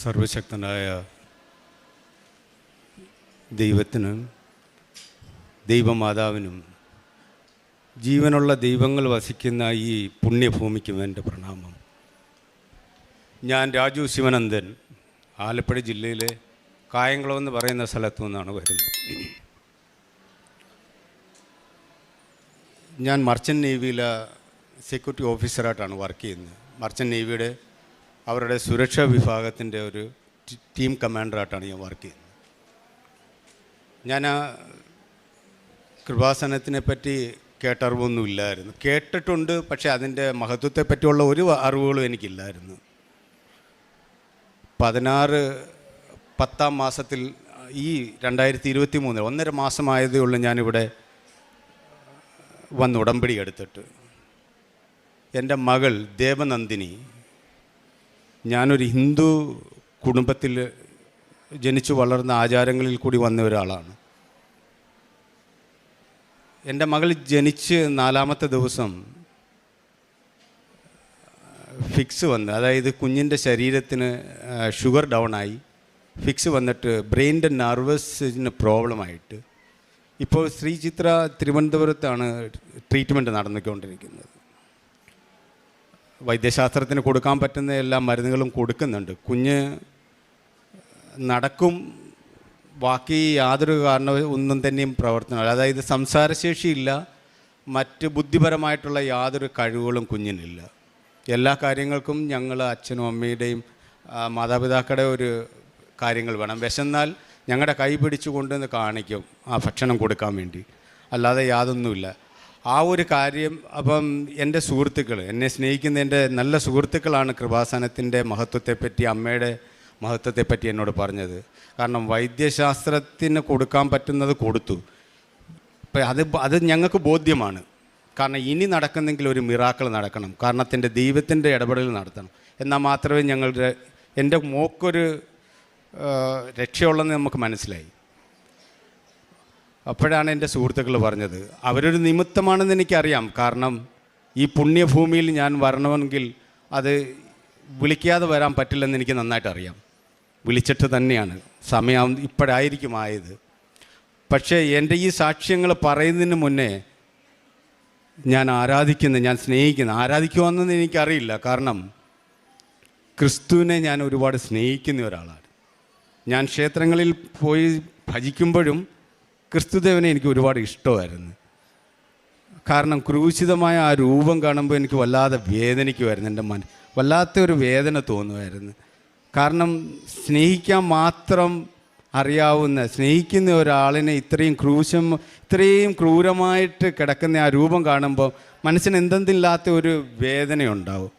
സർവശക്തനായ ദൈവത്തിനും ദൈവമാതാവിനും ജീവനുള്ള ദൈവങ്ങൾ വസിക്കുന്ന ഈ പുണ്യഭൂമിക്കും എൻ്റെ പ്രണാമം. ഞാൻ രാജു ശിവനന്ദൻ, ആലപ്പുഴ ജില്ലയിലെ കായംകുളം എന്ന് പറയുന്ന സ്ഥലത്തു നിന്നാണ് വരുന്നത്. ഞാൻ മർച്ചൻ്റ് നേവിയിലെ സെക്യൂരിറ്റി ഓഫീസറായിട്ടാണ് വർക്ക് ചെയ്യുന്നത്. മർച്ചൻ്റ് നേവിയുടെ അവരുടെ സുരക്ഷാ വിഭാഗത്തിൻ്റെ ഒരു ടീം കമാൻഡറായിട്ടാണ് ഞാൻ വർക്ക് ചെയ്യുന്നത്. ഞാൻ കൃപാസനത്തിനെ പറ്റി കേട്ടറിവൊന്നുമില്ലായിരുന്നു. കേട്ടിട്ടുണ്ട്, പക്ഷേ അതിൻ്റെ മഹത്വത്തെ പറ്റിയുള്ള ഒരു അറിവുകളും എനിക്കില്ലായിരുന്നു. 10 മാസത്തിൽ ഈ 2023 1.5 മാസമായതേ ഉള്ളൂ ഞാനിവിടെ വന്ന് ഉടമ്പടി എടുത്തിട്ട്. എൻ്റെ മകൾ ദേവനന്ദിനി, ഞാനൊരു ഹിന്ദു കുടുംബത്തിൽ ജനിച്ചു വളർന്ന ആചാരങ്ങളിൽ കൂടി വന്ന ഒരാളാണ്. എൻ്റെ മകൾ ജനിച്ച് 4ാമത്തെ ദിവസം ഫിക്സ് വന്ന്, അതായത് കുഞ്ഞിൻ്റെ ശരീരത്തിന് ഷുഗർ ഡൗണായി ഫിക്സ് വന്നിട്ട് ബ്രെയിനിൻ്റെ നെർവസിന് പ്രോബ്ലമായിട്ട് ഇപ്പോൾ ശ്രീ ചിത്ര തിരുവനന്തപുരത്താണ് ട്രീറ്റ്മെൻറ്റ് നടന്നുകൊണ്ടിരിക്കുന്നത്. വൈദ്യശാസ്ത്രത്തിന് കൊടുക്കാൻ പറ്റുന്ന എല്ലാ മരുന്നുകളും കൊടുക്കുന്നുണ്ട്. കുഞ്ഞ് നടക്കും, ബാക്കി യാതൊരു കാരണവും ഒന്നും തന്നെയും പ്രവർത്തനമില്ല. അതായത് സംസാരശേഷിയില്ല, മറ്റ് ബുദ്ധിപരമായിട്ടുള്ള യാതൊരു കഴിവുകളും കുഞ്ഞിനില്ല. എല്ലാ കാര്യങ്ങൾക്കും ഞങ്ങൾ അച്ഛനും അമ്മയുടെയും മാതാപിതാക്കളുടെ ഒരു കാര്യങ്ങൾ വേണം. വിശന്നാൽ ഞങ്ങളുടെ കൈ പിടിച്ചു കൊണ്ടുവന്ന് കാണിക്കും ആ ഭക്ഷണം കൊടുക്കാൻ വേണ്ടി, അല്ലാതെ യാതൊന്നുമില്ല. ആ ഒരു കാര്യം. അപ്പം എൻ്റെ സുഹൃത്തുക്കൾ, എന്നെ സ്നേഹിക്കുന്ന എൻ്റെ നല്ല സുഹൃത്തുക്കളാണ് കൃപാസനത്തിൻ്റെ മഹത്വത്തെപ്പറ്റി, അമ്മയുടെ മഹത്വത്തെപ്പറ്റി എന്നോട് പറഞ്ഞത്. കാരണം വൈദ്യശാസ്ത്രത്തിന് കൊടുക്കാൻ പറ്റുന്നത് കൊടുത്തു. ഇപ്പം അത് ഞങ്ങൾക്ക് ബോധ്യമാണ്. കാരണം ഇനി നടക്കുന്നെങ്കിൽ ഒരു മിറാക്കിൾ നടക്കണം, കാരണത്തിൻ്റെ ദൈവത്തിൻ്റെ ഇടപെടൽ നടത്തണം. എന്നാൽ മാത്രമേ എൻ്റെ മോക്കൊരു രക്ഷയുള്ളതെന്ന് നമുക്ക് മനസ്സിലായി. അപ്പോഴാണ് എൻ്റെ സുഹൃത്തുക്കൾ പറഞ്ഞത്. അവരൊരു നിമിത്തമാണെന്ന് എനിക്കറിയാം. കാരണം ഈ പുണ്യഭൂമിയിൽ ഞാൻ വരണമെങ്കിൽ അത് വിളിക്കാതെ വരാൻ പറ്റില്ലെന്ന് എനിക്ക് നന്നായിട്ട് അറിയാം. വിളിച്ചിട്ട് തന്നെയാണ്, സമയം ഇപ്പോഴായിരിക്കും ആയത്. പക്ഷേ എൻ്റെ ഈ സാക്ഷ്യങ്ങൾ പറയുന്നതിന് മുന്നേ ഞാൻ ആരാധിക്കുവാണെന്ന് എനിക്കറിയില്ല. കാരണം ക്രിസ്തുവിനെ ഞാൻ ഒരുപാട് സ്നേഹിക്കുന്ന ഒരാളാണ്. ഞാൻ ക്ഷേത്രങ്ങളിൽ പോയി ഭജിക്കുമ്പോഴും ക്രിസ്തുദേവനെ എനിക്ക് ഒരുപാട് ഇഷ്ടമായിരുന്നു. കാരണം ക്രൂശിതമായ ആ രൂപം കാണുമ്പോൾ എനിക്ക് വല്ലാതെ വേദനിക്കുമായിരുന്നു. എൻ്റെ വല്ലാത്തൊരു വേദന തോന്നുമായിരുന്നു. കാരണം സ്നേഹിക്കാൻ മാത്രം അറിയാവുന്ന, സ്നേഹിക്കുന്ന ഒരാളിനെ ഇത്രയും ക്രൂരമായിട്ട് കിടക്കുന്ന ആ രൂപം കാണുമ്പോൾ മനസ്സിന് എന്തെന്നില്ലാത്ത ഒരു വേദനയുണ്ടാവും.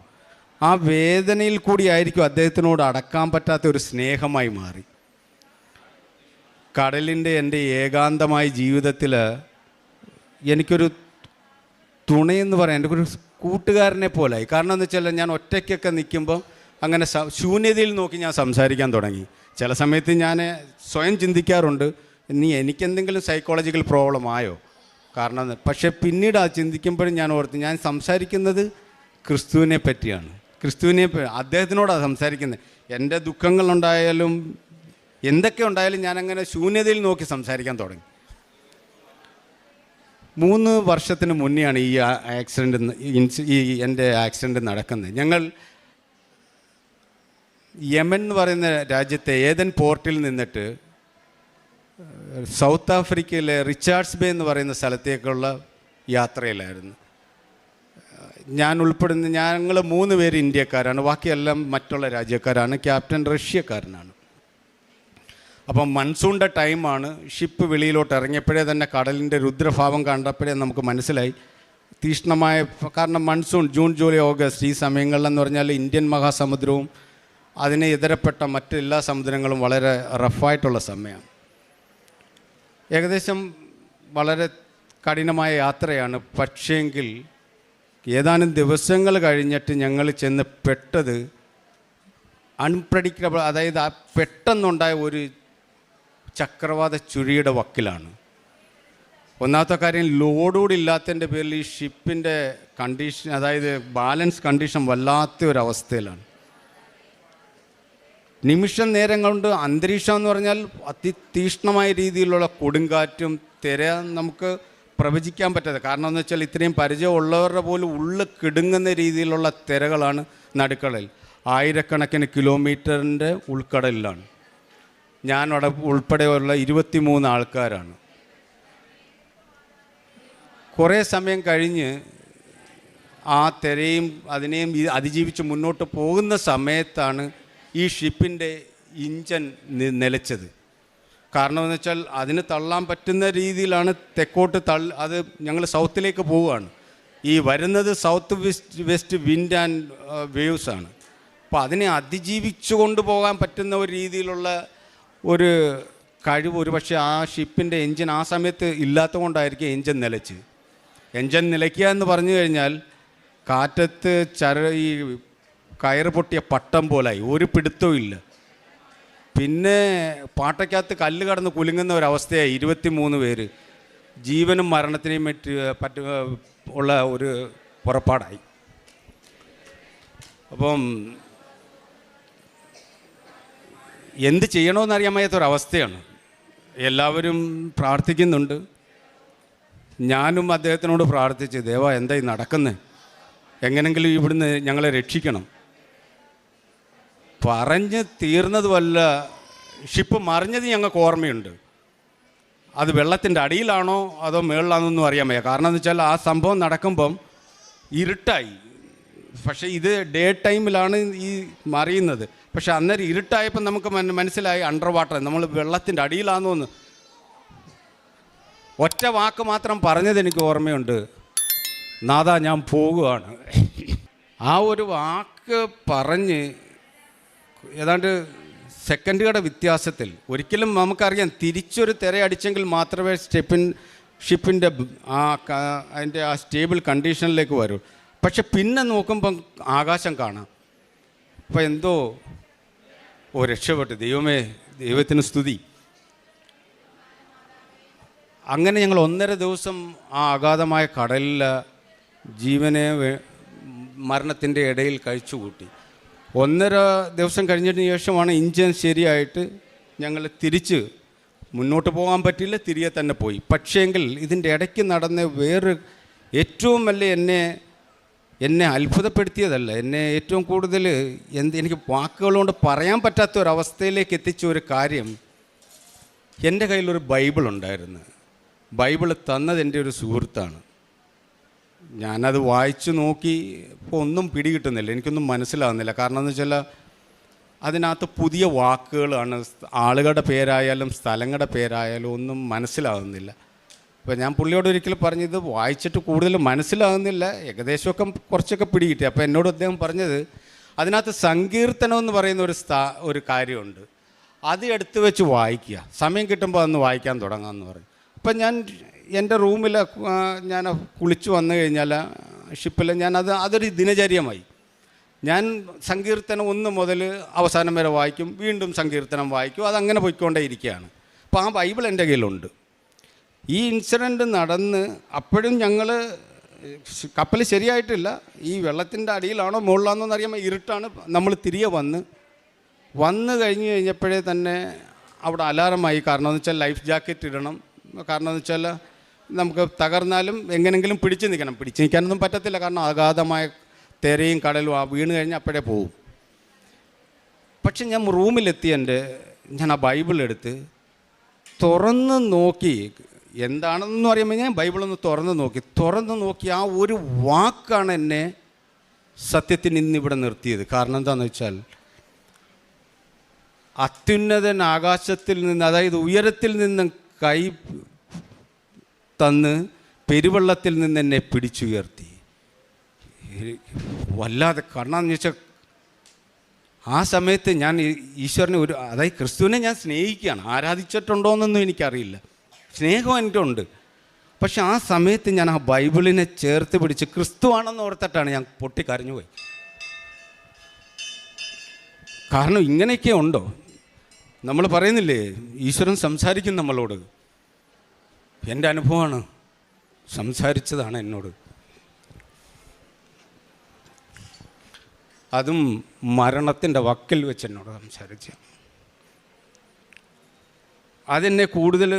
ആ വേദനയിൽ കൂടിയായിരിക്കും അദ്ദേഹത്തിനോട് അടക്കാൻ പറ്റാത്ത ഒരു സ്നേഹമായി മാറി. കടലിൻ്റെ എൻ്റെ ഏകാന്തമായ ജീവിതത്തിൽ എനിക്കൊരു തുണയെന്ന് പറയാൻ, എൻ്റെ ഒരു കൂട്ടുകാരനെ പോലായി. കാരണം എന്ന് വെച്ചാൽ ഞാൻ ഒറ്റയ്ക്കൊക്കെ നിൽക്കുമ്പോൾ അങ്ങനെ ശൂന്യതയിൽ നോക്കി ഞാൻ സംസാരിക്കാൻ തുടങ്ങി. ചില സമയത്ത് ഞാൻ സ്വയം ചിന്തിക്കാറുണ്ട്, ഇനി എനിക്കെന്തെങ്കിലും സൈക്കോളജിക്കൽ പ്രോബ്ലം ആയോ കാരണം. പക്ഷേ പിന്നീട് അത് ചിന്തിക്കുമ്പോഴും ഞാൻ ഓർത്ത്, ഞാൻ സംസാരിക്കുന്നത് ക്രിസ്തുവിനെ പറ്റിയാണ്. അദ്ദേഹത്തിനോടാണ് സംസാരിക്കുന്നത്. എൻ്റെ ദുഃഖങ്ങളുണ്ടായാലും എന്തൊക്കെ ഉണ്ടായാലും ഞാനങ്ങനെ ശൂന്യതയിൽ നോക്കി സംസാരിക്കാൻ തുടങ്ങി. 3 വർഷത്തിന് മുന്നെയാണ് ഈ എൻ്റെ ആക്സിഡൻറ്റ് നടക്കുന്നത്. ഞങ്ങൾ യമൻ എന്ന് പറയുന്ന രാജ്യത്തെ ഏതൻ പോർട്ടിൽ നിന്നിട്ട് സൗത്ത് ആഫ്രിക്കയിലെ റിച്ചാർഡ്സ് ബേ എന്ന് പറയുന്ന സ്ഥലത്തേക്കുള്ള യാത്രയിലായിരുന്നു. ഞാൻ ഉൾപ്പെടുന്ന ഞങ്ങൾ 3 പേര് ഇന്ത്യക്കാരാണ്, ബാക്കിയെല്ലാം മറ്റുള്ള രാജ്യക്കാരാണ്. ക്യാപ്റ്റൻ റഷ്യക്കാരനാണ്. അപ്പം മൺസൂണിൻ്റെ ടൈമാണ്. ഷിപ്പ് വെളിയിലോട്ട് ഇറങ്ങിയപ്പോഴേ തന്നെ കടലിൻ്റെ രുദ്രഭാവം കണ്ടപ്പോഴേ നമുക്ക് മനസ്സിലായി തീക്ഷ്ണമായ, കാരണം മൺസൂൺ ജൂൺ ജൂലൈ ഓഗസ്റ്റ് ഈ സമയങ്ങളിലെന്ന് പറഞ്ഞാൽ ഇന്ത്യൻ മഹാസമുദ്രവും അതിനെ ഇതരപ്പെട്ട മറ്റെല്ലാ സമുദ്രങ്ങളും വളരെ റഫായിട്ടുള്ള സമയമാണ്. ഏകദേശം വളരെ കഠിനമായ യാത്രയാണ്. പക്ഷേങ്കിൽ ഏതാനും ദിവസങ്ങൾ കഴിഞ്ഞിട്ട് ഞങ്ങൾ ചെന്ന് പെട്ടത് അൺപ്രഡിക്റ്റബിൾ, അതായത് ആ പെട്ടെന്നുണ്ടായ ഒരു ചക്രവാത ചുഴിയുടെ വക്കിലാണ്. ഒന്നാമത്തെ കാര്യം, ലോഡോട് ഇല്ലാത്തതിൻ്റെ പേരിൽ ഈ ഷിപ്പിൻ്റെ കണ്ടീഷൻ, അതായത് ബാലൻസ് കണ്ടീഷൻ വല്ലാത്ത ഒരവസ്ഥയിലാണ്. നിമിഷ നേരം കൊണ്ട് അന്തരീക്ഷം എന്ന് പറഞ്ഞാൽ അതിതീക്ഷ്ണമായ രീതിയിലുള്ള കൊടുങ്കാറ്റും തിര നമുക്ക് പ്രവചിക്കാൻ പറ്റാതെ, കാരണം എന്ന് വെച്ചാൽ ഇത്രയും പരിചയമുള്ളവരുടെ പോലും ഉള്ളിൽ കിടുങ്ങുന്ന രീതിയിലുള്ള തിരകളാണ് നടുക്കടൽ. ആയിരക്കണക്കിന് കിലോമീറ്ററിൻ്റെ ഉൾക്കടലിലാണ്. ഞാനവിടെ ഉൾപ്പെടെയുള്ള 23 ആൾക്കാരാണ്. കുറേ സമയം കഴിഞ്ഞ് ആ തിരയും അതിനെയും അതിജീവിച്ച് മുന്നോട്ട് പോകുന്ന സമയത്താണ് ഈ ഷിപ്പിൻ്റെ ഇഞ്ചൻ നിലച്ചത്. കാരണമെന്ന് വെച്ചാൽ അതിന് തള്ളാൻ പറ്റുന്ന രീതിയിലാണ് തെക്കോട്ട് അത് ഞങ്ങൾ സൗത്തിലേക്ക് പോവുകയാണ്. ഈ വരുന്നത് south west wind and waves ആണ്. അപ്പോൾ അതിനെ അതിജീവിച്ചു കൊണ്ടുപോകാൻ പറ്റുന്ന ഒരു രീതിയിലുള്ള ഒരു കഴിവ് ഒരു പക്ഷേ ആ ഷിപ്പിൻ്റെ എൻജിൻ ആ സമയത്ത് ഇല്ലാത്തത് കൊണ്ടായിരിക്കും എൻജിൻ നിലച്ച്. എൻജിൻ നിലയ്ക്കുക എന്ന് പറഞ്ഞു കഴിഞ്ഞാൽ കാറ്റത്ത് ഈ കയറ് പൊട്ടിയ പട്ടം പോലായി, ഒരു പിടുത്തവും ഇല്ല. പിന്നെ പാട്ടയ്ക്കകത്ത് കല്ല് കടന്ന് കുലുങ്ങുന്ന ഒരവസ്ഥയായി. 23 പേര് ജീവനും മരണത്തിനെയും ഉള്ള ഒരു പുറപ്പാടായി. അപ്പം എന്ത് ചെയ്യണമെന്നറിയാൻ വയ്യാത്തൊരവസ്ഥയാണ്. എല്ലാവരും പ്രാർത്ഥിക്കുന്നുണ്ട്. ഞാനും അദ്ദേഹത്തിനോട് പ്രാർത്ഥിച്ച്, ദേവാ എന്തായി നടക്കുന്നത്, എങ്ങനെങ്കിലും ഇവിടുന്ന് ഞങ്ങളെ രക്ഷിക്കണം. പറഞ്ഞ് തീർന്നതുമല്ല, ഷിപ്പ് മറിഞ്ഞത് ഞങ്ങൾക്ക് ഓർമ്മയുണ്ട്. അത് വെള്ളത്തിൻ്റെ അടിയിലാണോ അതോ മുകളിലാണെന്നൊന്നും അറിയാൻ വയ്യ. കാരണം എന്ന് വെച്ചാൽ ആ സംഭവം നടക്കുമ്പം ഇരുട്ടായി. പക്ഷേ ഇത് ഡേ ടൈമിലാണ് ഈ മറിയുന്നത്. പക്ഷെ അന്നേരം ഇരുട്ടായപ്പോൾ നമുക്ക് മനസ്സിലായി അണ്ടർ വാട്ടർ, നമ്മൾ വെള്ളത്തിൻ്റെ അടിയിലാണെന്ന്. ഒറ്റ വാക്ക് മാത്രം പറഞ്ഞത് എനിക്ക് ഓർമ്മയുണ്ട്, നാഥാ ഞാൻ പോകുകയാണ്. ആ ഒരു വാക്ക് പറഞ്ഞ് ഏതാണ്ട് സെക്കൻഡുകളുടെ വ്യത്യാസത്തിൽ, ഒരിക്കലും നമുക്കറിയാം തിരിച്ചൊരു തിരയടിച്ചെങ്കിൽ മാത്രമേ ഷിപ്പിൻ്റെ അതിൻ്റെ ആ സ്റ്റേബിൾ കണ്ടീഷനിലേക്ക് വരൂ. പക്ഷെ പിന്നെ നോക്കുമ്പം ആകാശം കാണാം. അപ്പോൾ എന്തോ രക്ഷപ്പെട്ടു. ദൈവത്തിന് സ്തുതി. അങ്ങനെ ഞങ്ങൾ 1.5 ദിവസം ആ അഗാധമായ കടലിൽ ജീവനെ മരണത്തിൻ്റെ ഇടയിൽ കഴിച്ചുകൂട്ടി. 1.5 ദിവസം കഴിഞ്ഞതിന് ശേഷമാണ് ഇഞ്ചൻ ശരിയായിട്ട് ഞങ്ങൾ തിരിച്ച് മുന്നോട്ട് പോകാൻ പറ്റില്ല, തിരികെ തന്നെ പോയി. പക്ഷേങ്കിൽ ഇതിൻ്റെ ഇടയ്ക്ക് നടന്ന വേറെ ഏറ്റവും വലിയ എന്നെ അത്ഭുതപ്പെടുത്തിയതല്ല, എന്നെ ഏറ്റവും കൂടുതൽ എനിക്ക് വാക്കുകളുകൊണ്ട് പറയാൻ പറ്റാത്ത ഒരവസ്ഥയിലേക്ക് എത്തിച്ച ഒരു കാര്യം, എൻ്റെ കയ്യിലൊരു ബൈബിളുണ്ടായിരുന്നു. ബൈബിൾ തന്നത് എൻ്റെ ഒരു സുഹൃത്താണ്. ഞാനത് വായിച്ചു നോക്കി, ഇപ്പോൾ ഒന്നും പിടികിട്ടുന്നില്ല, എനിക്കൊന്നും മനസ്സിലാകുന്നില്ല. കാരണം എന്ന് വെച്ചാൽ അതിനകത്ത് പുതിയ വാക്കുകളാണ്, ആളുകളുടെ പേരായാലും സ്ഥലങ്ങളുടെ പേരായാലും ഒന്നും മനസ്സിലാകുന്നില്ല. അപ്പോൾ ഞാൻ പുള്ളിയോട് ഒരിക്കലും പറഞ്ഞത് വായിച്ചിട്ട് കൂടുതൽ മനസ്സിലാകുന്നില്ല, ഏകദേശമൊക്കെ കുറച്ചൊക്കെ പിടികിട്ടി. അപ്പോൾ എന്നോട് അദ്ദേഹം പറഞ്ഞത്, അതിനകത്ത് സങ്കീർത്തനം എന്ന് പറയുന്ന ഒരു കാര്യമുണ്ട്, അത് എടുത്തു വെച്ച് വായിക്കുക, സമയം കിട്ടുമ്പോൾ അന്ന് വായിക്കാൻ തുടങ്ങാമെന്ന് പറഞ്ഞു. അപ്പം ഞാൻ എൻ്റെ റൂമിൽ ഞാൻ കുളിച്ച് വന്നു കഴിഞ്ഞാൽ ഷിപ്പിൽ അതൊരു ദിനചര്യമായി. ഞാൻ സങ്കീർത്തനം 1 മുതൽ അവസാനം വരെ വായിക്കും, വീണ്ടും സങ്കീർത്തനം വായിക്കും, അതങ്ങനെ പോയിക്കൊണ്ടേ ഇരിക്കുകയാണ്. അപ്പോൾ ആ ബൈബിൾ എൻ്റെ കയ്യിലുണ്ട്. ഈ ഇൻസിഡൻറ്റ് നടന്ന് അപ്പോഴും ഞങ്ങൾ കപ്പൽ ശരിയായിട്ടില്ല, ഈ വെള്ളത്തിൻ്റെ അടിയിലാണോ മുകളിലാണോ എന്നറിയാമോ, ഇരുട്ടാണ്. നമ്മൾ തിരികെ വന്ന് കഴിഞ്ഞപ്പോഴേ തന്നെ അവിടെ അലാറമായി. കാരണം എന്ന് വെച്ചാൽ ലൈഫ് ജാക്കറ്റ് ഇടണം. കാരണം എന്ന് വെച്ചാൽ നമുക്ക് തകർന്നാലും എങ്ങനെങ്കിലും പിടിച്ച് നിൽക്കാനൊന്നും പറ്റത്തില്ല. കാരണം അഗാധമായ തിരയും കടലും വീണ് കഴിഞ്ഞാൽ അപ്പോഴേ പോവും. പക്ഷെ ഞാൻ ഞാൻ ആ ബൈബിൾ എടുത്ത് തുറന്ന് നോക്കി, എന്താണെന്നൊന്നും അറിയാമെങ്കിൽ ഞാൻ ബൈബിളൊന്ന് തുറന്ന് നോക്കി ആ ഒരു വാക്കാണ് എന്നെ സത്യത്തിന് ഇന്നിവിടെ നിർത്തിയത്. കാരണം എന്താണെന്ന് വെച്ചാൽ, അത്യുന്നതൻ ആകാശത്തിൽ നിന്ന്, അതായത് ഉയരത്തിൽ നിന്ന് കൈ തന്ന് പെരുവെള്ളത്തിൽ നിന്ന് എന്നെ പിടിച്ചുയർത്തി. വല്ലാതെ കാരണമെന്ന് വെച്ചാൽ ആ സമയത്ത് ഞാൻ ഈശ്വരനെ അതായത് ക്രിസ്തുവിനെ ഞാൻ സ്നേഹിക്കുകയാണ്. ആരാധിച്ചിട്ടുണ്ടോയെന്നൊന്നും എനിക്കറിയില്ല, സ്നേഹം എനിക്കുണ്ട്. പക്ഷെ ആ സമയത്ത് ഞാൻ ആ ബൈബിളിനെ ചേർത്ത് പിടിച്ച് ക്രിസ്തുവാണെന്ന് ഓർത്തിട്ടാണ് ഞാൻ പൊട്ടിക്കരഞ്ഞു പോയി. കാരണം ഇങ്ങനെയൊക്കെ ഉണ്ടോ? നമ്മൾ പറയുന്നില്ലേ, ഈശ്വരൻ സംസാരിക്കും നമ്മളോട്. എൻ്റെ അനുഭവമാണ്, സംസാരിച്ചതാണ് എന്നോട്. അതും മരണത്തിൻ്റെ വക്കിൽ വെച്ച് എന്നോട് സംസാരിച്ചു. അതെന്നെ കൂടുതൽ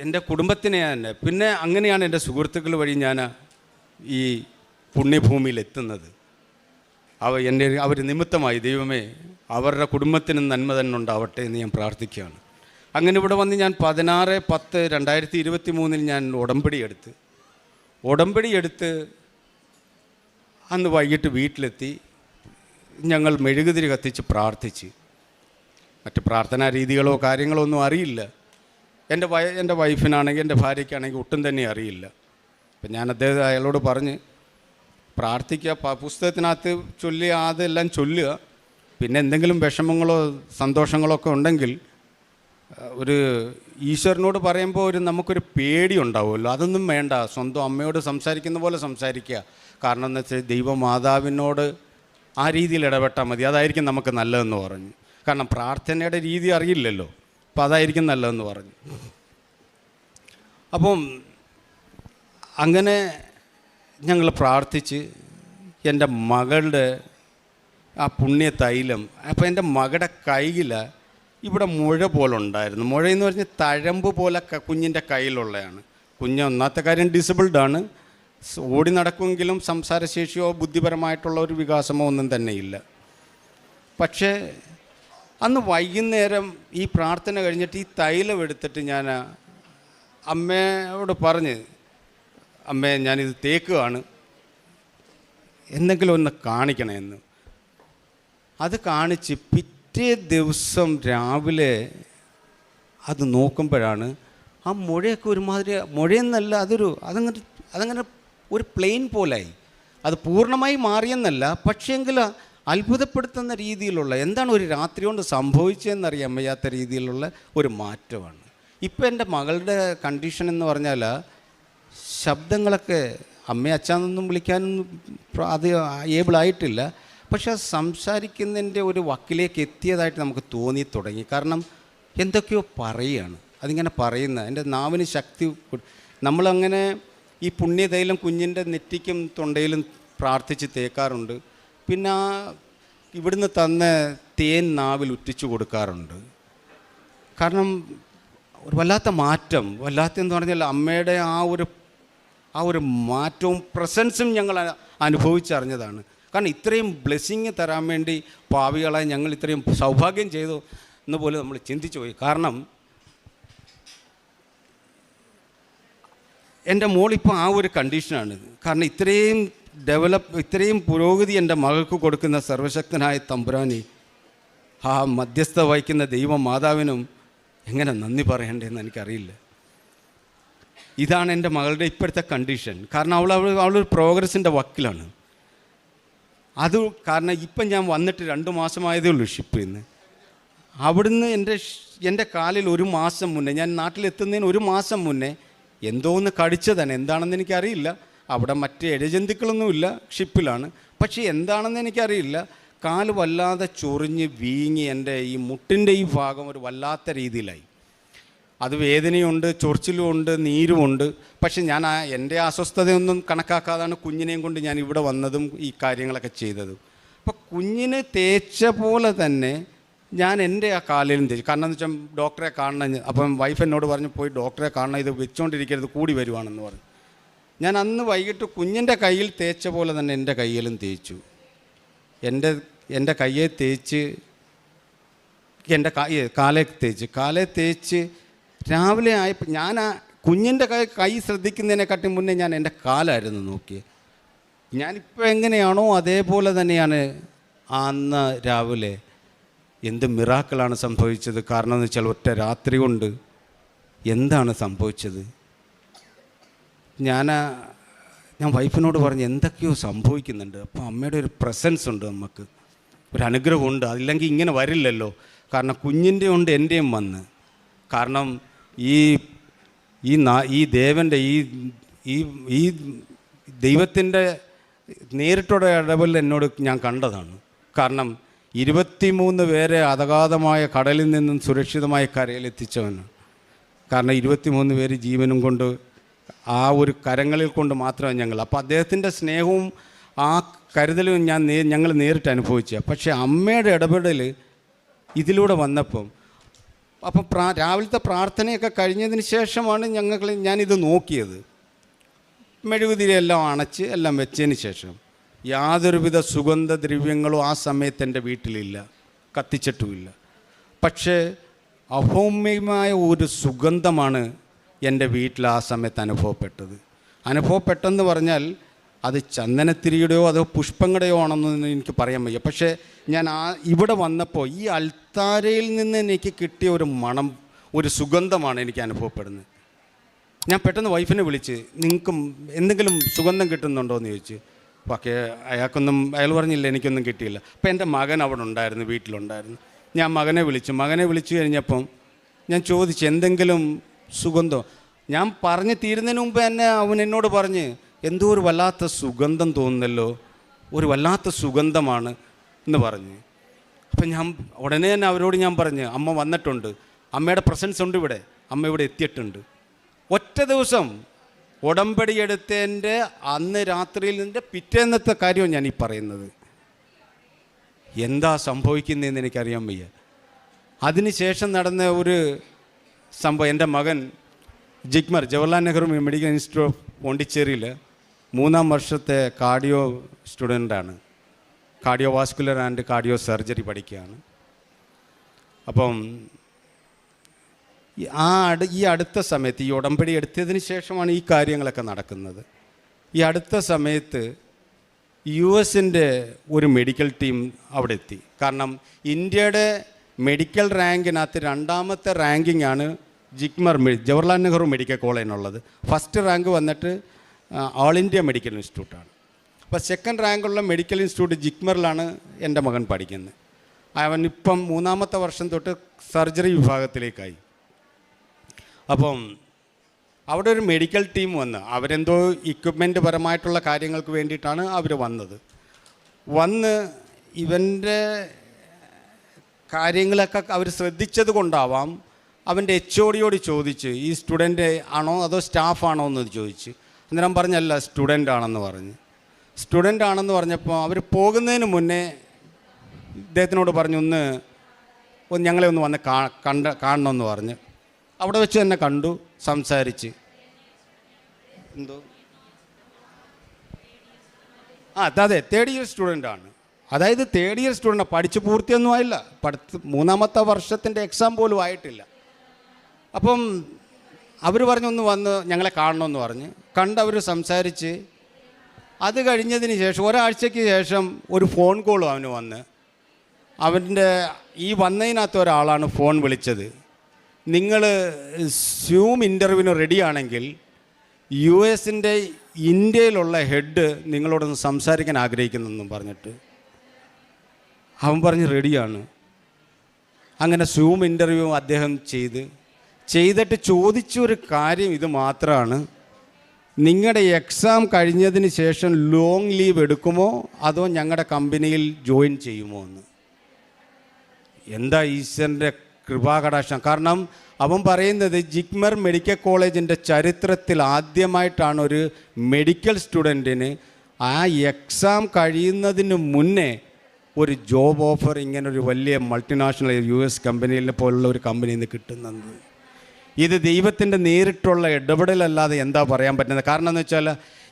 എൻ്റെ കുടുംബത്തിനെ തന്നെ, പിന്നെ അങ്ങനെയാണ് എൻ്റെ സുഹൃത്തുക്കൾ വഴി ഞാൻ ഈ പുണ്യഭൂമിയിൽ എത്തുന്നത്. അവർ നിമിത്തമായി ദൈവമേ അവരുടെ കുടുംബത്തിനും നന്മ തന്നെ ഉണ്ടാവട്ടെ എന്ന് ഞാൻ പ്രാർത്ഥിക്കുകയാണ്. അങ്ങനെ ഇവിടെ വന്ന് ഞാൻ 16/10/2023 ഞാൻ ഉടമ്പടി എടുത്ത് അന്ന് വൈകിട്ട് വീട്ടിലെത്തി. ഞങ്ങൾ മെഴുകുതിരി കത്തിച്ച് പ്രാർത്ഥിച്ച്. മറ്റ് പ്രാർത്ഥനാ രീതികളോ കാര്യങ്ങളോ ഒന്നും അറിയില്ല. എൻ്റെ വൈഫിനാണെങ്കിൽ എൻ്റെ ഭാര്യയ്ക്കാണെങ്കിൽ ഒട്ടും തന്നെ അറിയില്ല. അപ്പം ഞാൻ അയാളോട് പറഞ്ഞ് പ്രാർത്ഥിക്കുക, പുസ്തകത്തിനകത്ത് ചൊല്ലുക, അതെല്ലാം ചൊല്ലുക. പിന്നെ എന്തെങ്കിലും വിഷമങ്ങളോ സന്തോഷങ്ങളോ ഒക്കെ ഉണ്ടെങ്കിൽ ഒരു ഈശ്വരനോട് പറയുമ്പോൾ നമുക്കൊരു പേടി ഉണ്ടാവുമല്ലോ, അതൊന്നും വേണ്ട. സ്വന്തം അമ്മയോട് സംസാരിക്കുന്ന പോലെ സംസാരിക്കുക. കാരണം എന്ന് വെച്ചാൽ ദൈവമാതാവിനോട് ആ രീതിയിൽ ഇടപെട്ടാൽ മതി, അതായിരിക്കും നമുക്ക് നല്ലതെന്ന് പറഞ്ഞു. കാരണം പ്രാർത്ഥനയുടെ രീതി അറിയില്ലല്ലോ, അപ്പോൾ അതായിരിക്കും നല്ലതെന്ന് പറഞ്ഞു. അപ്പം അങ്ങനെ ഞങ്ങൾ പ്രാർത്ഥിച്ച് എൻ്റെ മകളുടെ ആ പുണ്യ തൈലം, അപ്പോൾ എൻ്റെ മകളുടെ കയ്യിൽ ഇവിടെ മുഴ പോലെ ഉണ്ടായിരുന്നു. മുഴയെന്ന് പറഞ്ഞാൽ തഴമ്പ് പോലെ കുഞ്ഞിൻ്റെ കയ്യിലുള്ളതാണ്. കുഞ്ഞ് ഒന്നാമത്തെ കാര്യം ഡിസബിൾഡാണ്, ഓടി നടക്കുമെങ്കിലും സംസാരശേഷിയോ ബുദ്ധിപരമായിട്ടുള്ള ഒരു വികാസമോ ഒന്നും തന്നെ ഇല്ല. പക്ഷേ അന്ന് വൈകുന്നേരം ഈ പ്രാർത്ഥന കഴിഞ്ഞിട്ട് ഈ തൈലം എടുത്തിട്ട് ഞാൻ അമ്മയോട് പറഞ്ഞ്, അമ്മേ ഞാനിത് തേക്കുകയാണ്, എന്തെങ്കിലും ഒന്ന് കാണിക്കണമെന്ന്. അത് കാണിച്ച് പിറ്റേ ദിവസം രാവിലെ അത് നോക്കുമ്പോഴാണ് ആ മുഴയൊക്കെ ഒരുമാതിരി, മുഴയെന്നല്ല, അതങ്ങനെ ഒരു പ്ലെയിൻ പോലായി. അത് പൂർണ്ണമായി മാറിയെന്നല്ല, പക്ഷേങ്കിൽ അത്ഭുതപ്പെടുത്തുന്ന രീതിയിലുള്ള, എന്താണ് ഒരു രാത്രി കൊണ്ട് സംഭവിച്ചതെന്നറിയാൻ വയ്യാത്ത രീതിയിലുള്ള ഒരു മാറ്റമാണ്. ഇപ്പം എൻ്റെ മകളുടെ കണ്ടീഷൻ എന്ന് പറഞ്ഞാൽ ശബ്ദങ്ങളൊക്കെ അമ്മയെ അച്ഛനൊന്നും വിളിക്കാനൊന്നും അത് ഏബിളായിട്ടില്ല. പക്ഷെ സംസാരിക്കുന്നതിൻ്റെ ഒരു വക്കിലേക്ക് എത്തിയതായിട്ട് നമുക്ക് തോന്നി തുടങ്ങി. കാരണം എന്തൊക്കെയോ പറയുകയാണ്, അതിങ്ങനെ പറയുന്ന എൻ്റെ നാവിന് ശക്തി. നമ്മളങ്ങനെ ഈ പുണ്യതൈലം കുഞ്ഞിൻ്റെ നെറ്റിക്കും തൊണ്ടയിലും പ്രാർത്ഥിച്ച് തേക്കാറുണ്ട്. പിന്നെ ഇവിടുന്ന് തന്ന തേൻ നാവിൽ ഉറ്റിച്ചു കൊടുക്കാറുണ്ട്. കാരണം ഒരു വല്ലാത്ത മാറ്റം, വല്ലാത്തെന്ന് പറഞ്ഞാൽ അമ്മയുടെ ആ ഒരു മാറ്റവും പ്രസൻസും ഞങ്ങൾ അനുഭവിച്ചറിഞ്ഞതാണ്. കാരണം ഇത്രയും ബ്ലെസ്സിങ് തരാൻ വേണ്ടി പാവികളായി ഞങ്ങൾ ഇത്രയും സൗഭാഗ്യം ചെയ്തു എന്ന് പോലും നമ്മൾ ചിന്തിച്ചു പോയി. കാരണം എൻ്റെ മോളിപ്പോൾ ആ ഒരു കണ്ടീഷനാണ്. കാരണം ഇത്രയും പുരോഗതി എൻ്റെ മകൾക്ക് കൊടുക്കുന്ന സർവശക്തനായ തമ്പുരാനി, ആ മധ്യസ്ഥ വഹിക്കുന്ന ദൈവമാതാവിനും എങ്ങനെ നന്ദി പറയേണ്ടതെന്ന് എനിക്കറിയില്ല. ഇതാണ് എൻ്റെ മകളുടെ ഇപ്പോഴത്തെ കണ്ടീഷൻ. കാരണം അവളൊരു പ്രോഗ്രസിൻ്റെ വക്കിലാണ്. കാരണം ഇപ്പം ഞാൻ വന്നിട്ട് 2 മാസമായതേ ഉള്ളൂ ഷിപ്പിൽ നിന്ന്. അവിടുന്ന് എൻ്റെ കാലിൽ 1 മാസം മുന്നേ, ഞാൻ നാട്ടിലെത്തുന്നതിന് 1 മാസം മുന്നേ എന്തോ ഒന്ന് കടിച്ചതാണ്. എന്താണെന്ന് എനിക്കറിയില്ല. അവിടെ മറ്റ് ഇഴജന്തുക്കളൊന്നുമില്ല, ഷിപ്പിലാണ്. പക്ഷേ എന്താണെന്ന് എനിക്കറിയില്ല, കാല് വല്ലാതെ ചൊറിഞ്ഞ് വീങ്ങി എൻ്റെ ഈ മുട്ടിൻ്റെ ഈ ഭാഗം ഒരു വല്ലാത്ത രീതിയിലായി. അത് വേദനയുണ്ട്, ചൊറിച്ചിലുമുണ്ട്, നീരുമുണ്ട്. പക്ഷെ ഞാൻ എൻ്റെ അസ്വസ്ഥതയൊന്നും കണക്കാക്കാതാണ് കുഞ്ഞിനെയും കൊണ്ട് ഞാൻ ഇവിടെ വന്നതും ഈ കാര്യങ്ങളൊക്കെ ചെയ്തതും. അപ്പോൾ കുഞ്ഞിന് തേച്ച പോലെ തന്നെ ഞാൻ എൻ്റെ ആ കാലിലും തേച്ചു. കാരണം എന്ന് വെച്ചാൽ ഡോക്ടറെ കാണണം. അപ്പം വൈഫ് എന്നോട് പറഞ്ഞു, പോയി ഡോക്ടറെ കാണണം, ഇത് വെച്ചുകൊണ്ടിരിക്കരുത്, കൂടി വരുവാണെന്ന് പറഞ്ഞു. ഞാൻ അന്ന് വൈകിട്ട് കുഞ്ഞിൻ്റെ കയ്യിൽ തേച്ച പോലെ തന്നെ എൻ്റെ കയ്യിലും തേച്ചു. എൻ്റെ കയ്യെ തേച്ച്, എൻ്റെ കാലേ തേച്ച് രാവിലെ ആയപ്പോൾ ഞാൻ ആ കുഞ്ഞിൻ്റെ കൈ ശ്രദ്ധിക്കുന്നതിനെക്കാട്ടി മുന്നേ ഞാൻ എൻ്റെ കാലായിരുന്നു നോക്കിയത്. ഞാനിപ്പോൾ എങ്ങനെയാണോ അതേപോലെ തന്നെയാണ് അന്ന് രാവിലെ. എന്ത് മിറാക്കിളാണ് സംഭവിച്ചത്. കാരണം എന്ന് വെച്ചാൽ ഒറ്റ രാത്രി കൊണ്ട് എന്താണ് സംഭവിച്ചത്. ഞാൻ വൈഫിനോട് പറഞ്ഞ് എന്തൊക്കെയോ സംഭവിക്കുന്നുണ്ട്. അപ്പോൾ അമ്മയുടെ ഒരു പ്രസൻസ് ഉണ്ട്, നമുക്ക് ഒരു അനുഗ്രഹമുണ്ട്. അതില്ലെങ്കിൽ ഇങ്ങനെ വരില്ലല്ലോ. കാരണം കുഞ്ഞിൻ്റെ ഉണ്ട്, എൻ്റെയും വന്ന്. കാരണം ഈ ദേവൻ്റെ ഈ ദൈവത്തിൻ്റെ നേരിട്ടുള്ള ഇടപെടൽ എന്നോട് ഞാൻ കണ്ടതാണ്. കാരണം 23 പേരെ അഗാധമായ കടലിൽ നിന്നും സുരക്ഷിതമായ കരയിലെത്തിച്ചവനാണ്. കാരണം 23 പേര് ജീവനും കൊണ്ട് ആ ഒരു കരങ്ങളിൽ കൊണ്ട് മാത്രമേ ഞങ്ങൾ. അപ്പോൾ അദ്ദേഹത്തിൻ്റെ സ്നേഹവും ആ കരുതലും ഞങ്ങൾ നേരിട്ട് അനുഭവിച്ച. പക്ഷേ അമ്മയുടെ ഇടപെടൽ ഇതിലൂടെ വന്നപ്പം അപ്പം രാവിലത്തെ പ്രാർത്ഥനയൊക്കെ കഴിഞ്ഞതിന് ശേഷമാണ് ഞാനിത് നോക്കിയത്. മെഴുകുതിരിയെല്ലാം അണച്ച് എല്ലാം വെച്ചതിന് ശേഷം യാതൊരുവിധ സുഗന്ധദ്രവ്യങ്ങളും ആ സമയത്ത് എൻ്റെ വീട്ടിലില്ല, കത്തിച്ചിട്ടുമില്ല. പക്ഷേ അഭൗമ്യമായ ഒരു സുഗന്ധമാണ് എൻ്റെ വീട്ടിൽ ആ സമയത്ത് അനുഭവപ്പെട്ടെന്ന് പറഞ്ഞാൽ അത് ചന്ദനത്തിരിയുടെയോ അതോ പുഷ്പങ്ങളുടെയോ ആണെന്ന് എനിക്ക് പറയാൻ വയ്യ. പക്ഷേ ഞാൻ ഇവിടെ വന്നപ്പോൾ ഈ അൾത്താരയിൽ നിന്ന് എനിക്ക് കിട്ടിയ ഒരു മണം, ഒരു സുഗന്ധമാണ് എനിക്ക് അനുഭവപ്പെടുന്നത്. ഞാൻ പെട്ടെന്ന് വൈഫിനെ വിളിച്ച്, നിങ്ങൾക്ക് എന്തെങ്കിലും സുഗന്ധം കിട്ടുന്നുണ്ടോ എന്ന് ചോദിച്ചു. പക്ഷേ അയാൾ പറഞ്ഞില്ല, എനിക്കൊന്നും കിട്ടിയില്ല. അപ്പോൾ എൻ്റെ മകൻ അവിടെ ഉണ്ടായിരുന്നു, വീട്ടിലുണ്ടായിരുന്നു. ഞാൻ മകനെ വിളിച്ചു കഴിഞ്ഞപ്പം ഞാൻ ചോദിച്ചു, എന്തെങ്കിലും സുഗന്ധം? ഞാൻ പറഞ്ഞ് തീരുന്നതിന് മുമ്പ് തന്നെ അവൻ എന്നോട് പറഞ്ഞ്, എന്തോ ഒരു വല്ലാത്ത സുഗന്ധം തോന്നുന്നല്ലോ, ഒരു വല്ലാത്ത സുഗന്ധമാണ് എന്ന് പറഞ്ഞ്. അപ്പം ഞാൻ ഉടനെ തന്നെ അവരോട് ഞാൻ പറഞ്ഞ്, അമ്മ വന്നിട്ടുണ്ട്, അമ്മയുടെ പ്രസൻസ് ഉണ്ട് ഇവിടെ, അമ്മ ഇവിടെ എത്തിയിട്ടുണ്ട്. ഒറ്റ ദിവസം ഉടമ്പടി എടുത്തതിൻ്റെ അന്ന് രാത്രിയിൽ നിൻ്റെ പിറ്റേന്നത്തെ കാര്യമാണ് ഞാൻ ഈ പറയുന്നത്. എന്താ സംഭവിക്കുന്നതെന്ന് എനിക്കറിയാൻ വയ്യ. അതിനുശേഷം നടന്ന ഒരു സംഭവം, എൻ്റെ മകൻ JIPMER, Jawaharlal Nehru medical institute of പോണ്ടിച്ചേരിയിൽ 3ാം വർഷത്തെ കാർഡിയോ സ്റ്റുഡൻ്റാണ്. കാർഡിയോവാസ്കുലർ ആൻഡ് കാർഡിയോ സർജറി പഠിക്കുകയാണ്. അപ്പം ഈ അടുത്ത സമയത്ത്, ഈ ഉടമ്പടി എടുത്തതിന് ശേഷമാണ് ഈ കാര്യങ്ങളൊക്കെ നടക്കുന്നത്. ഈ അടുത്ത സമയത്ത് US-ൻ്റെ ഒരു മെഡിക്കൽ ടീം അവിടെ എത്തി. കാരണം ഇന്ത്യയുടെ മെഡിക്കൽ റാങ്കിനകത്ത് 2ാമത്തെ റാങ്കിങ് ആണ് ജവഹർലാൽ നെഹ്റു മെഡിക്കൽ കോളേജിനുള്ളത്. ഫസ്റ്റ് റാങ്ക് വന്നിട്ട് ഓൾ ഇന്ത്യ മെഡിക്കൽ ഇൻസ്റ്റിറ്റ്യൂട്ടാണ്. അപ്പോൾ സെക്കൻഡ് റാങ്കുള്ള മെഡിക്കൽ ഇൻസ്റ്റിറ്റ്യൂട്ട് ജിഗ്മറിലാണ് എൻ്റെ മകൻ പഠിക്കുന്നത്. അവൻ ഇപ്പം 3ാമത്തെ വർഷം തൊട്ട് സർജറി വിഭാഗത്തിലേക്കായി. അപ്പം അവിടെ ഒരു മെഡിക്കൽ ടീം വന്ന്, അവരെന്തോ ഇക്വിപ്മെൻറ്റ് പരമായിട്ടുള്ള കാര്യങ്ങൾക്ക് വേണ്ടിയിട്ടാണ് അവർ വന്ന് ഇവൻ്റെ കാര്യങ്ങളൊക്കെ അവർ ശ്രദ്ധിച്ചത് കൊണ്ടാവാം അവൻ്റെ HOD ചോദിച്ച്, ഈ സ്റ്റുഡൻ്റ് ആണോ അതോ സ്റ്റാഫാണോ എന്ന് ചോദിച്ച്. അന്നേരം പറഞ്ഞല്ല, സ്റ്റുഡൻ്റ് ആണെന്ന് പറഞ്ഞപ്പോൾ അവർ പോകുന്നതിന് മുന്നേ ഇദ്ദേഹത്തിനോട് പറഞ്ഞു, ഞങ്ങളെ ഒന്ന് വന്ന് കാണണമെന്ന് പറഞ്ഞ് അവിടെ വെച്ച് തന്നെ കണ്ടു, സംസാരിച്ച്. എന്തോ അതെ, 3rd ഇയർ സ്റ്റുഡൻ്റാണ്. അതായത് 3rd ഇയർ സ്റ്റുഡൻ്റ്, പഠിച്ച് പൂർത്തിയൊന്നും ആയില്ല, 3ാമത്തെ വർഷത്തിൻ്റെ എക്സാം പോലും ആയിട്ടില്ല. അപ്പം അവർ പറഞ്ഞൊന്ന് വന്ന് ഞങ്ങളെ കാണണമെന്ന് പറഞ്ഞ് കണ്ടവർ സംസാരിച്ച്. അത് കഴിഞ്ഞതിന് ശേഷം ഒരാഴ്ചയ്ക്ക് ശേഷം ഒരു ഫോൺ കോളും അവന് വന്ന്, അവൻ്റെ ഈ വന്നതിനകത്ത് ഒരാളാണ് ഫോൺ വിളിച്ചത്, നിങ്ങൾ സൂം ഇൻ്റർവ്യൂവിന് റെഡിയാണെങ്കിൽ US-ൻ്റെ ഇന്ത്യയിലുള്ള ഹെഡ് നിങ്ങളോടൊന്ന് സംസാരിക്കാൻ ആഗ്രഹിക്കുന്നെന്നും പറഞ്ഞിട്ട്. അവൻ പറഞ്ഞ് റെഡിയാണ്. അങ്ങനെ സൂം ഇൻ്റർവ്യൂ അദ്ദേഹം ചെയ്തിട്ട് ചോദിച്ചൊരു കാര്യം ഇത് മാത്രമാണ്, നിങ്ങളുടെ എക്സാം കഴിഞ്ഞതിന് ശേഷം ലോങ് ലീവ് എടുക്കുമോ അതോ ഞങ്ങളുടെ കമ്പനിയിൽ ജോയിൻ ചെയ്യുമോ എന്ന്. എന്താ ഈശ്വരൻ്റെ കൃപാകടാക്ഷം. കാരണം അവൻ പറയുന്നത് ജിഗ്മർ മെഡിക്കൽ കോളേജിൻ്റെ ചരിത്രത്തിൽ ആദ്യമായിട്ടാണ് ഒരു മെഡിക്കൽ സ്റ്റുഡൻറ്റിന് ആ എക്സാം കഴിയുന്നതിന് മുന്നേ ഒരു ജോബ് ഓഫർ ഇങ്ങനൊരു വലിയ മൾട്ടിനാഷണൽ US കമ്പനിയിലെ പോലുള്ള ഒരു കമ്പനിയിൽ നിന്ന് കിട്ടുന്നത്. ഇത് ദൈവത്തിൻ്റെ നേരിട്ടുള്ള ഇടപെടലല്ലാതെ എന്താ പറയാൻ പറ്റുന്നത്? കാരണം എന്ന് വെച്ചാൽ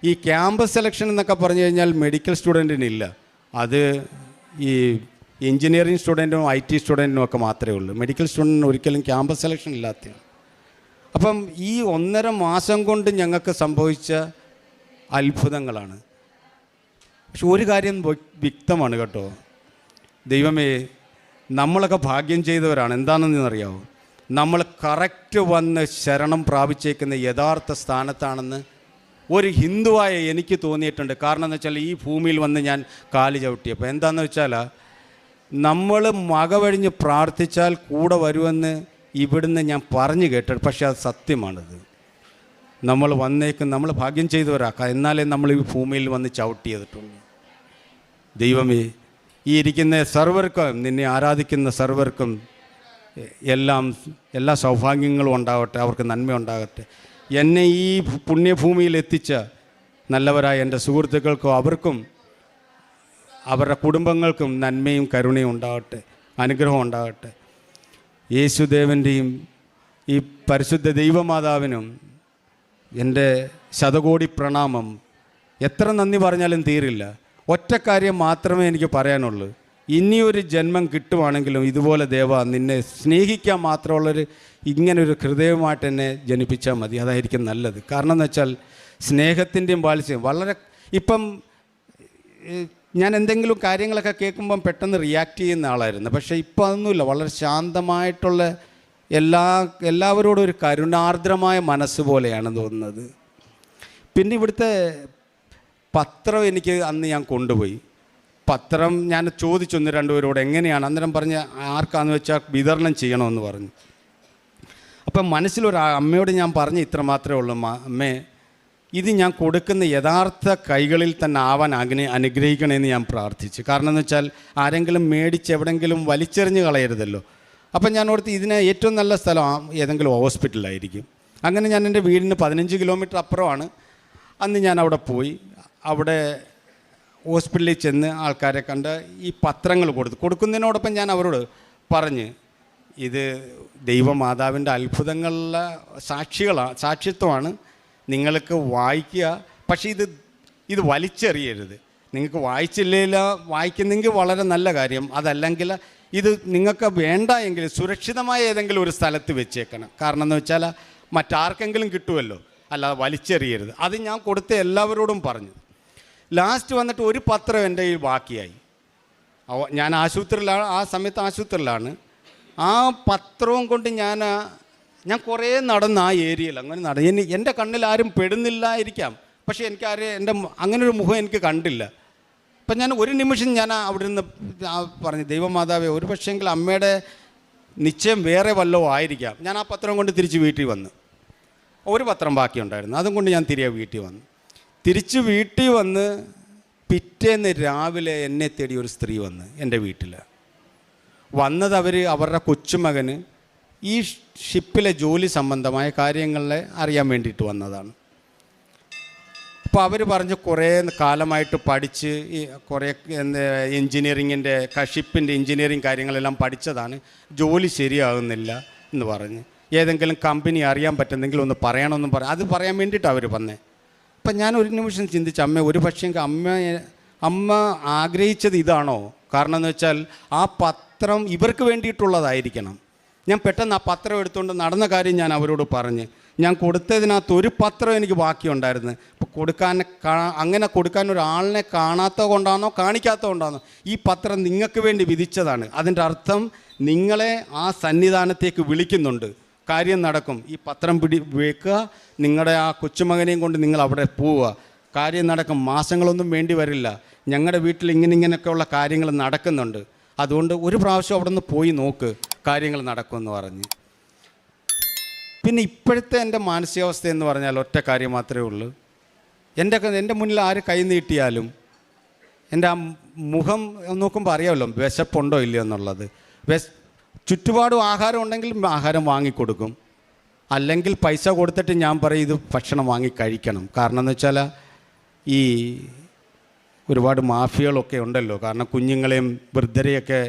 ഈ ക്യാമ്പസ് സെലക്ഷൻ എന്നൊക്കെ പറഞ്ഞു കഴിഞ്ഞാൽ മെഡിക്കൽ സ്റ്റുഡൻറ്റിനില്ല, അത് ഈ എഞ്ചിനീയറിംഗ് സ്റ്റുഡൻറ്റും IT സ്റ്റുഡൻറ്റിനും ഒക്കെ മാത്രമേ ഉള്ളൂ. മെഡിക്കൽ സ്റ്റുഡൻറ്റിന് ഒരിക്കലും ക്യാമ്പസ് സെലക്ഷൻ ഇല്ലാത്തതാണ്. അപ്പം ഈ 1.5 മാസം കൊണ്ട് ഞങ്ങൾക്ക് സംഭവിച്ച അത്ഭുതങ്ങളാണ്. പക്ഷെ ഒരു കാര്യം വ്യക്തമാണ് കേട്ടോ, ദൈവമേ, നമ്മളൊക്കെ ഭാഗ്യം ചെയ്തവരാണ്. എന്താണെന്ന് അറിയാമോ? നമ്മൾ കറക്റ്റ് വന്ന് ശരണം പ്രാപിച്ചേക്കുന്ന യഥാർത്ഥ സ്ഥാനത്താണെന്ന് ഒരു ഹിന്ദുവായ എനിക്ക് തോന്നിയിട്ടുണ്ട്. കാരണം എന്ന് വെച്ചാൽ ഈ ഭൂമിയിൽ വന്ന് ഞാൻ കാല് ചവിട്ടിയപ്പോൾ എന്താണെന്ന് വെച്ചാൽ, നമ്മൾ മകവഴിഞ്ഞ് പ്രാർത്ഥിച്ചാൽ കൂടെ വരുമെന്ന് ഇവിടുന്ന് ഞാൻ പറഞ്ഞു കേട്ടു. പക്ഷേ അത് സത്യമാണത്. നമ്മൾ ഭാഗ്യം ചെയ്തവരാക്കാം, എന്നാലേ നമ്മൾ ഈ ഭൂമിയിൽ വന്ന് ചവിട്ടി ചെയ്തിട്ടുള്ളൂ. ദൈവമേ, ഈ ഇരിക്കുന്ന സർവർക്കും, നിന്നെ ആരാധിക്കുന്ന സർവർക്കും എല്ലാ സൗഭാഗ്യങ്ങളും ഉണ്ടാവട്ടെ, അവർക്ക് നന്മ ഉണ്ടാകട്ടെ. എന്നെ ഈ പുണ്യഭൂമിയിൽ എത്തിച്ച നല്ലവരായ എൻ്റെ സുഹൃത്തുക്കൾക്കും അവർക്കും അവരുടെ കുടുംബങ്ങൾക്കും നന്മയും കരുണയും ഉണ്ടാകട്ടെ, അനുഗ്രഹം ഉണ്ടാകട്ടെ. യേശുദേവൻ്റെയും ഈ പരിശുദ്ധ ദൈവമാതാവിനും എൻ്റെ ശതകോടി പ്രണാമം. എത്ര നന്ദി പറഞ്ഞാലും തീരില്ല. ഒറ്റ കാര്യം മാത്രമേ എനിക്ക് പറയാനുള്ളൂ. ഇനിയൊരു ജന്മം കിട്ടുവാണെങ്കിലും ഇതുപോലെ ദേവ നിന്നെ സ്നേഹിക്കാൻ മാത്രമുള്ളൊരു ഇങ്ങനൊരു ഹൃദയമായിട്ട് എന്നെ ജനിപ്പിച്ചാൽ മതി. അതായിരിക്കും നല്ലത്. കാരണം എന്ന് വെച്ചാൽ സ്നേഹത്തിൻ്റെയും വാത്സല്യം വളരെ ഇപ്പം ഞാൻ എന്തെങ്കിലും കാര്യങ്ങളൊക്കെ കേൾക്കുമ്പം പെട്ടെന്ന് റിയാക്ട് ചെയ്യുന്ന ആളായിരുന്നു. പക്ഷേ ഇപ്പോൾ അതൊന്നുമില്ല. വളരെ ശാന്തമായിട്ടുള്ള എല്ലാവരോടും ഒരു കരുണാർദ്രമായ മനസ്സ് പോലെയാണ് തോന്നുന്നത്. പിന്നെ ഇവിടുത്തെ പത്രം എനിക്ക് അന്ന് ഞാൻ കൊണ്ടുപോയി. പത്രം ഞാൻ ചോദിച്ചു ഒന്ന് രണ്ടുപേരോട് എങ്ങനെയാണ്. അന്നേരം പറഞ്ഞ് ആർക്കാന്ന് വെച്ചാൽ വിതരണം ചെയ്യണമെന്ന് പറഞ്ഞു. അപ്പം മനസ്സിലൊരു അമ്മയോട് ഞാൻ പറഞ്ഞ് ഇത്ര മാത്രമേ ഉള്ളൂ, അമ്മേ ഇത് ഞാൻ കൊടുക്കുന്ന യഥാർത്ഥ കൈകളിൽ തന്നെ ആവാൻ അനുഗ്രഹിക്കണമെന്ന് ഞാൻ പ്രാർത്ഥിച്ചു. കാരണം എന്ന് വെച്ചാൽ ആരെങ്കിലും മേടിച്ച് എവിടെയെങ്കിലും വലിച്ചെറിഞ്ഞ് കളയരുതല്ലോ. അപ്പം ഞാൻ ഓർത്ത് ഇതിന് ഏറ്റവും നല്ല സ്ഥലം ഏതെങ്കിലും ഹോസ്പിറ്റലായിരിക്കും. അങ്ങനെ ഞാൻ എൻ്റെ വീടിന് 15 കിലോമീറ്റർ അപ്പുറമാണ്. അന്ന് ഞാൻ അവിടെ പോയി. അവിടെ ഹോസ്പിറ്റലിൽ ചെന്ന് ആൾക്കാരെ കണ്ട് ഈ പത്രങ്ങൾ കൊടുക്കുന്നതിനോടൊപ്പം ഞാൻ അവരോട് പറഞ്ഞ് ഇത് ദൈവമാതാവിൻ്റെ അത്ഭുതങ്ങളിലെ സാക്ഷിത്വമാണ്, നിങ്ങൾക്ക് വായിക്കുക. പക്ഷേ ഇത് വലിച്ചെറിയരുത്. നിങ്ങൾക്ക് വായിക്കുന്നെങ്കിൽ വളരെ നല്ല കാര്യം. അതല്ലെങ്കിൽ ഇത് നിങ്ങൾക്ക് വേണ്ട എങ്കിൽ സുരക്ഷിതമായ ഏതെങ്കിലും ഒരു സ്ഥലത്ത് വെച്ചേക്കണം. കാരണം എന്ന് വെച്ചാൽ മറ്റാർക്കെങ്കിലും കിട്ടുമല്ലോ, അല്ലാതെ വലിച്ചെറിയരുത്. അത് ഞാൻ കൊടുത്ത എല്ലാവരോടും പറഞ്ഞു. ലാസ്റ്റ് വന്നിട്ട് ഒരു പത്രം എൻ്റെ കയ്യിൽ ബാക്കിയായി. ഞാൻ ആശുപത്രിയിലാണ്, ആ സമയത്ത് ആശുപത്രിയിലാണ്. ആ പത്രവും കൊണ്ട് ഞാൻ കുറേ നടന്ന് ആ ഏരിയയിൽ അങ്ങനെ എൻ്റെ കണ്ണിൽ ആരും പെടുന്നില്ലായിരിക്കാം. പക്ഷേ എൻ്റെ അങ്ങനൊരു മുഖം എനിക്ക് കണ്ടില്ല. അപ്പം ഞാൻ ഒരു നിമിഷം ഞാൻ അവിടെ നിന്ന് പറഞ്ഞു, ദൈവമാതാവേ ഒരു പക്ഷേങ്കിൽ അമ്മയുടെ നിശ്ചയം വേറെ വല്ലതും ആയിരിക്കാം. ഞാൻ ആ പത്രം കൊണ്ട് തിരിച്ച് വീട്ടിൽ വന്നു. ഒരു പത്രം ബാക്കിയുണ്ടായിരുന്നു, അതും കൊണ്ട് ഞാൻ തിരികെ വീട്ടിൽ വന്നു. തിരിച്ച് വീട്ടിൽ വന്ന് പിറ്റേന്ന് രാവിലെ എന്നെ തേടി ഒരു സ്ത്രീ വന്ന് എൻ്റെ വീട്ടിൽ വന്നത്. അവരുടെ കൊച്ചുമകന് ഈ ഷിപ്പിലെ ജോലി സംബന്ധമായ കാര്യങ്ങളെ അറിയാൻ വേണ്ടിയിട്ട് വന്നതാണ്. അപ്പോൾ അവർ പറഞ്ഞ് കുറേ കാലമായിട്ട് പഠിച്ച് കുറേ എൻജിനീയറിങ്ങിൻ്റെ ഷിപ്പിൻ്റെ എൻജിനീയറിങ് കാര്യങ്ങളെല്ലാം പഠിച്ചതാണ്, ജോലി ശരിയാകുന്നില്ല എന്ന് പറഞ്ഞ് ഏതെങ്കിലും കമ്പനി അറിയാൻ പറ്റുന്നെങ്കിൽ ഒന്ന് പറയണമെന്നും അത് പറയാൻ വേണ്ടിയിട്ട് അവർ വന്നേ. അപ്പം ഞാൻ ഒരു നിമിഷം ചിന്തിച്ചു, ഒരു പക്ഷേ അമ്മ ആഗ്രഹിച്ചത് ഇതാണോ? കാരണം എന്ന് വെച്ചാൽ ആ പത്രം ഇവർക്ക് വേണ്ടിയിട്ടുള്ളതായിരിക്കണം. ഞാൻ പെട്ടെന്ന് ആ പത്രം എടുത്തുകൊണ്ട് നടന്ന കാര്യം ഞാൻ അവരോട് പറഞ്ഞ്, ഞാൻ കൊടുത്തതിനകത്ത് ഒരു പത്രം എനിക്ക് ബാക്കിയുണ്ടായിരുന്നു. ഇപ്പോൾ അങ്ങനെ കൊടുക്കാൻ ഒരാളിനെ കാണാത്തത് കൊണ്ടാണോ കാണിക്കാത്തത് കൊണ്ടാണോ ഈ പത്രം നിങ്ങൾക്ക് വേണ്ടി വിധിച്ചതാണ്. അതിൻ്റെ അർത്ഥം നിങ്ങളെ ആ സന്നിധാനത്തേക്ക് വിളിക്കുന്നുണ്ട്, കാര്യം നടക്കും. ഈ പത്രം വെക്കുക, നിങ്ങളുടെ ആ കൊച്ചുമകനെയും കൊണ്ട് നിങ്ങൾ അവിടെ പോവുക, കാര്യം നടക്കും. മാസങ്ങളൊന്നും വേണ്ടി വരില്ല. ഞങ്ങളുടെ വീട്ടിൽ ഇങ്ങനെയൊക്കെയുള്ള കാര്യങ്ങൾ നടക്കുന്നുണ്ട്. അതുകൊണ്ട് ഒരു പ്രാവശ്യം അവിടെ നിന്ന് പോയി നോക്ക്, കാര്യങ്ങൾ നടക്കുമെന്ന് പറഞ്ഞ്. പിന്നെ ഇപ്പോഴത്തെ എൻ്റെ മാനസികാവസ്ഥ എന്ന് പറഞ്ഞാൽ ഒറ്റ കാര്യം മാത്രമേ ഉള്ളൂ. എൻ്റെ മുന്നിൽ ആര് കൈ നീട്ടിയാലും എൻ്റെ ആ മുഖം നോക്കുമ്പോൾ അറിയാമല്ലോ വിശപ്പുണ്ടോ ഇല്ലയോ എന്നുള്ളത്. ചുറ്റുപാടും ആഹാരം ഉണ്ടെങ്കിൽ ആഹാരം വാങ്ങിക്കൊടുക്കും, അല്ലെങ്കിൽ പൈസ കൊടുത്തിട്ട് ഞാൻ പറയും ഇത് ഭക്ഷണം വാങ്ങി കഴിക്കണം. കാരണം എന്ന് വെച്ചാൽ ഈ ഒരുപാട് മാഫിയകളൊക്കെ ഉണ്ടല്ലോ. കാരണം കുഞ്ഞുങ്ങളെയും വൃദ്ധരെയൊക്കെ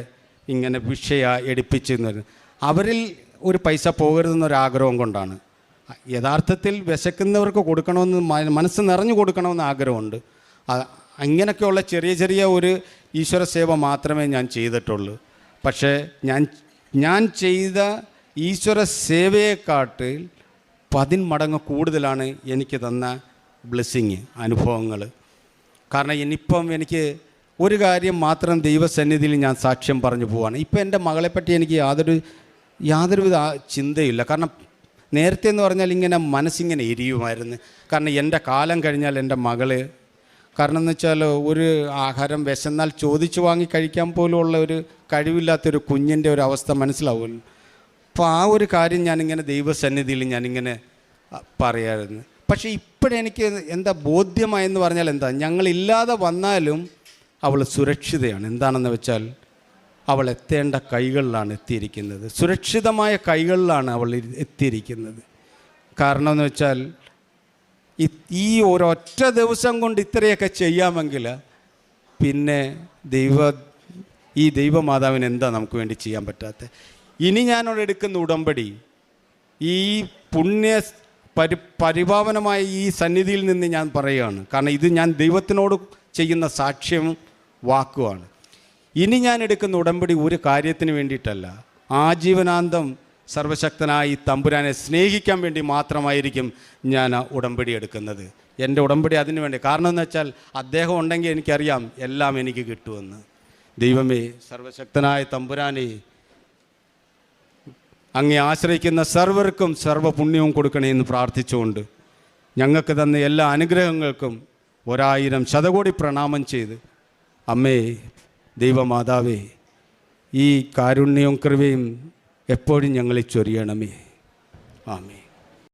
ഇങ്ങനെ എടുപ്പിച്ചെന്ന് അവരിൽ ഒരു പൈസ പോകരുതെന്നൊരാഗ്രഹം കൊണ്ടാണ്. യഥാർത്ഥത്തിൽ വിശക്കുന്നവർക്ക് കൊടുക്കണമെന്ന് മനസ്സ് നിറഞ്ഞു കൊടുക്കണമെന്ന് ആഗ്രഹമുണ്ട്. അങ്ങനെയൊക്കെയുള്ള ചെറിയ ഒരു ഈശ്വര സേവ മാത്രമേ ഞാൻ ചെയ്തിട്ടുള്ളൂ. പക്ഷേ ഞാൻ ചെയ്ത ഈശ്വര സേവയെക്കാട്ടിൽ 10 മടങ്ങ് കൂടുതലാണ് എനിക്ക് തന്ന ബ്ലെസ്സിങ് അനുഭവങ്ങൾ. കാരണം ഇനിയിപ്പം എനിക്ക് ഒരു കാര്യം മാത്രം ദൈവസന്നിധിയിൽ ഞാൻ സാക്ഷ്യം പറഞ്ഞു പോവാണ്. ഇപ്പം എൻ്റെ മകളെപ്പറ്റി എനിക്ക് യാതൊരുവിധ ചിന്തയില്ല. കാരണം നേരത്തെ എന്ന് പറഞ്ഞാൽ ഇങ്ങനെ മനസ്സിങ്ങനെ എരിയുമായിരുന്നു. കാരണം എൻ്റെ കാലം കഴിഞ്ഞാൽ എൻ്റെ മകള്, കാരണം എന്ന് വെച്ചാൽ ഒരു ആഹാരം വിശന്നാൽ ചോദിച്ചു വാങ്ങി കഴിക്കാൻ പോലുമുള്ള ഒരു കഴിവില്ലാത്തൊരു കുഞ്ഞിൻ്റെ ഒരു അവസ്ഥ മനസ്സിലാവുമല്ലോ. അപ്പോൾ ആ ഒരു കാര്യം ഞാനിങ്ങനെ ദൈവസന്നിധിയിൽ ഞാനിങ്ങനെ പറയാമായിരുന്നു. പക്ഷേ ഇപ്പോഴെനിക്ക് എന്താ ബോധ്യമായെന്ന് പറഞ്ഞാൽ എന്താ, ഞങ്ങളില്ലാതെ വന്നാലും അവൾ സുരക്ഷിതയാണ്. എന്താണെന്ന് വെച്ചാൽ അവൾ എത്തേണ്ട കൈകളിലാണ് എത്തിയിരിക്കുന്നത്, സുരക്ഷിതമായ കൈകളിലാണ് അവൾ എത്തിയിരിക്കുന്നത്. കാരണം എന്ന് വെച്ചാൽ ഈ ഒരൊറ്റ ദിവസം കൊണ്ട് ഇത്രയൊക്കെ ചെയ്യാമെങ്കിൽ പിന്നെ ഈ ദൈവമാതാവിന് എന്താ നമുക്ക് വേണ്ടി ചെയ്യാൻ പറ്റാത്തത്? ഇനി ഞാനോട് എടുക്കുന്ന ഉടമ്പടി ഈ പരിപാവനമായ ഈ സന്നിധിയിൽ നിന്ന് ഞാൻ പറയുകയാണ്. കാരണം ഇത് ഞാൻ ദൈവത്തിനോട് ചെയ്യുന്ന സാക്ഷ്യവും വാക്കുമാണ്. ഇനി ഞാൻ എടുക്കുന്ന ഉടമ്പടി ഒരു കാര്യത്തിന് വേണ്ടിയിട്ടല്ല, ആജീവനാന്തം സർവശക്തനായി തമ്പുരാനെ സ്നേഹിക്കാൻ വേണ്ടി മാത്രമായിരിക്കും ഞാൻ ആ ഉടമ്പടി എടുക്കുന്നത്. എൻ്റെ ഉടമ്പടി അതിനു വേണ്ടി. കാരണം എന്ന് വെച്ചാൽ അദ്ദേഹം ഉണ്ടെങ്കിൽ എനിക്കറിയാം എല്ലാം എനിക്ക് കിട്ടുമെന്ന്. ദൈവമേ, സർവശക്തനായ തമ്പുരാനെ, അങ്ങേ ആശ്രയിക്കുന്ന സർവർക്കും സർവ്വപുണ്യവും കൊടുക്കണേ എന്ന് പ്രാർത്ഥിച്ചുകൊണ്ട് ഞങ്ങൾക്ക് തന്ന എല്ലാ അനുഗ്രഹങ്ങൾക്കും 1000 ശതകോടി പ്രണാമം ചെയ്ത്, അമ്മേ ദൈവമാതാവേ, ഈ കാരുണ്യവും കൃപയും എപ്പോഴും ഞങ്ങളെ ചൊരിയണമേ. ആമേൻ.